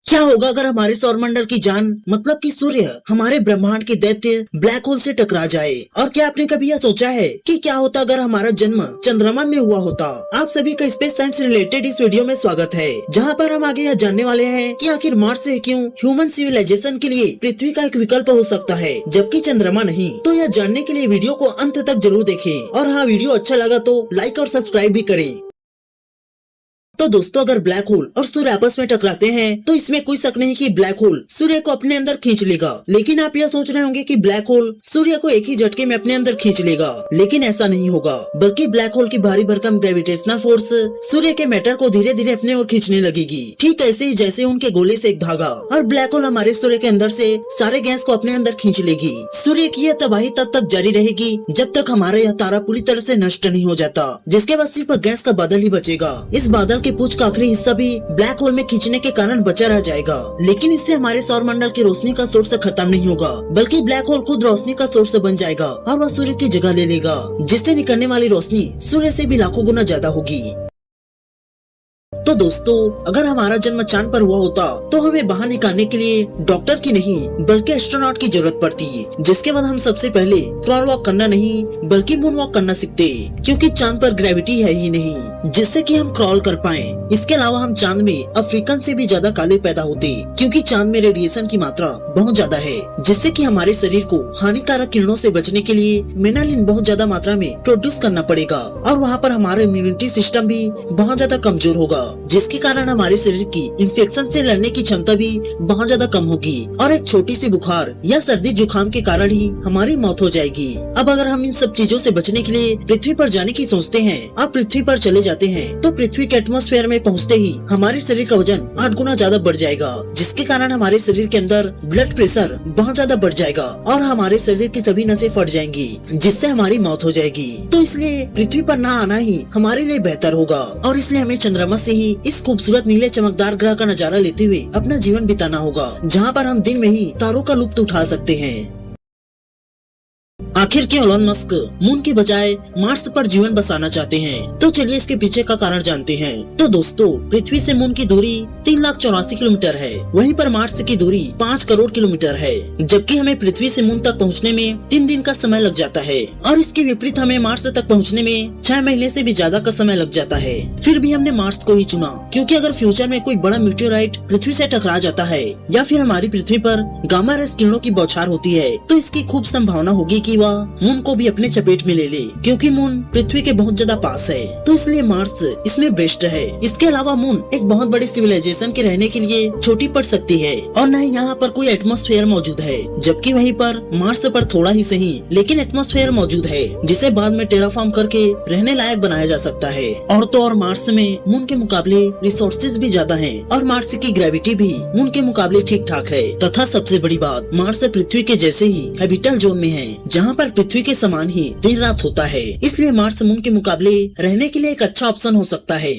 क्या होगा अगर हमारे सौरमंडल की जान मतलब कि सूर्य हमारे ब्रह्मांड के दैत्य ब्लैक होल से टकरा जाए? और क्या आपने कभी यह सोचा है कि क्या होता अगर हमारा जन्म चंद्रमा में हुआ होता? आप सभी का स्पेस साइंस रिलेटेड इस वीडियो में स्वागत है, जहां पर हम आगे यह जानने वाले हैं कि आखिर मार्स से क्यों ह्यूमन सिविलाइजेशन के लिए पृथ्वी का एक विकल्प हो सकता है, जबकि चंद्रमा नहीं। तो यह जानने के लिए वीडियो को अंत तक जरूर देखें, और हाँ, वीडियो अच्छा लगा तो लाइक और सब्सक्राइब भी करें। तो दोस्तों, अगर ब्लैक होल और सूर्य आपस में टकराते हैं तो इसमें कोई शक नहीं कि ब्लैक होल सूर्य को अपने अंदर खींच लेगा। लेकिन आप यह सोच रहे होंगे कि ब्लैक होल सूर्य को एक ही झटके में अपने अंदर खींच लेगा, लेकिन ऐसा नहीं होगा, बल्कि ब्लैक होल की भारी भरकम ग्रेविटेशनल फोर्स सूर्य के मैटर को धीरे धीरे अपने ओर खींचने लगेगी, ठीक ऐसे ही जैसे उनके गोले से एक धागा। और ब्लैक होल हमारे सूर्य के अंदर से सारे गैस को अपने अंदर खींच लेगी। सूर्य की यह तबाही तब तक जारी रहेगी जब तक हमारा यह तारा पूरी तरह से नष्ट नहीं हो जाता, जिसके बाद सिर्फ गैस का बादल ही बचेगा। इस बादल के पूंछ का आखिरी हिस्सा भी ब्लैक होल में खींचने के कारण बचा रह जाएगा, लेकिन इससे हमारे सौरमंडल की रोशनी का सोर्स खत्म नहीं होगा, बल्कि ब्लैक होल खुद रोशनी का सोर्स बन जाएगा और वह सूर्य की जगह ले लेगा, जिससे निकलने वाली रोशनी सूर्य से भी लाखों गुना ज्यादा होगी। तो दोस्तों, अगर हमारा जन्म चांद पर हुआ होता तो हमें बाहर निकालने के लिए डॉक्टर की नहीं बल्कि एस्ट्रोनॉट की जरूरत पड़ती, जिसके बाद हम सबसे पहले क्रॉल वॉक करना नहीं बल्कि मून वॉक करना सीखते, क्योंकि चांद पर ग्रेविटी है ही नहीं जिससे कि हम क्रॉल कर पाए। इसके अलावा हम चांद में अफ्रीकन से भी ज्यादा काले पैदा होते, क्योंकि चांद में रेडिएशन की मात्रा बहुत ज्यादा है, जिससे कि हमारे शरीर को हानिकारक किरणों से बचने के लिए मेलानिन बहुत ज्यादा मात्रा में प्रोड्यूस करना पड़ेगा, और वहाँ पर हमारा इम्यूनिटी सिस्टम भी बहुत ज्यादा कमजोर होगा, जिसके कारण हमारे शरीर की इन्फेक्शन से लड़ने की क्षमता भी बहुत ज्यादा कम होगी, और एक छोटी सी बुखार या सर्दी जुकाम के कारण ही हमारी मौत हो जाएगी। अब अगर हम इन सब चीजों से बचने के लिए पृथ्वी पर जाने की सोचते हैं और पृथ्वी पर चले जाते हैं, तो पृथ्वी के एटमॉस्फेयर में पहुंचते ही हमारे शरीर का वजन 8 गुना ज्यादा बढ़ जाएगा, जिसके कारण हमारे शरीर के अंदर ब्लड प्रेशर बहुत ज्यादा बढ़ जाएगा और हमारे शरीर की सभी नसें फट जाएंगी, जिससे हमारी मौत हो जाएगी। तो इसलिए पृथ्वी पर ना आना ही हमारे लिए बेहतर होगा, और इसलिए हमें चंद्रमा से ही इस खूबसूरत नीले चमकदार ग्रह का नजारा लेते हुए अपना जीवन बिताना होगा, जहाँ पर हम दिन में ही तारों का लुत्फ उठा सकते हैं। आखिर क्यों एलन मस्क मून की बजाय मार्स पर जीवन बसाना चाहते हैं? तो चलिए इसके पीछे का कारण जानते हैं। तो दोस्तों, पृथ्वी से मून की दूरी 3,84,000 किलोमीटर है, वहीं पर मार्स की दूरी 5 करोड़ किलोमीटर है, जबकि हमें पृथ्वी से मून तक पहुंचने में 3 दिन का समय लग जाता है, और इसके विपरीत हमें मार्स तक पहुंचने में 6 महीने से भी ज्यादा का समय लग जाता है। फिर भी हमने मार्स को ही चुना, क्योंकि अगर फ्यूचर में कोई बड़ा मीटियोराइट पृथ्वी से टकरा जाता है या फिर हमारी पृथ्वी पर गामा रेस किरणों की बौछार होती है, तो इसकी खूब संभावना होगी कि मून को भी अपने चपेट में ले ले, क्योंकि मून पृथ्वी के बहुत ज्यादा पास है, तो इसलिए मार्स इसमें बेस्ट है। इसके अलावा मून एक बहुत बड़ी सिविलाइजेशन के रहने के लिए छोटी पड़ सकती है, और न ही यहाँ पर कोई एटमॉस्फेयर मौजूद है, जबकि वहीं पर मार्स पर थोड़ा ही सही लेकिन एटमॉस्फेयर मौजूद है, जिसे बाद में टेराफॉर्म करके रहने लायक बनाया जा सकता है। और तो और मार्स में मून के मुकाबले रिसोर्सेज भी ज्यादा है, और मार्स की ग्रेविटी भी मून के मुकाबले ठीक ठाक है, तथा सबसे बड़ी बात, मार्स पृथ्वी के जैसे ही हैबिटल जोन में है, जहाँ पर पृथ्वी के समान ही दिन रात होता है। इसलिए मार्स मून के मुकाबले रहने के लिए एक अच्छा ऑप्शन हो सकता है।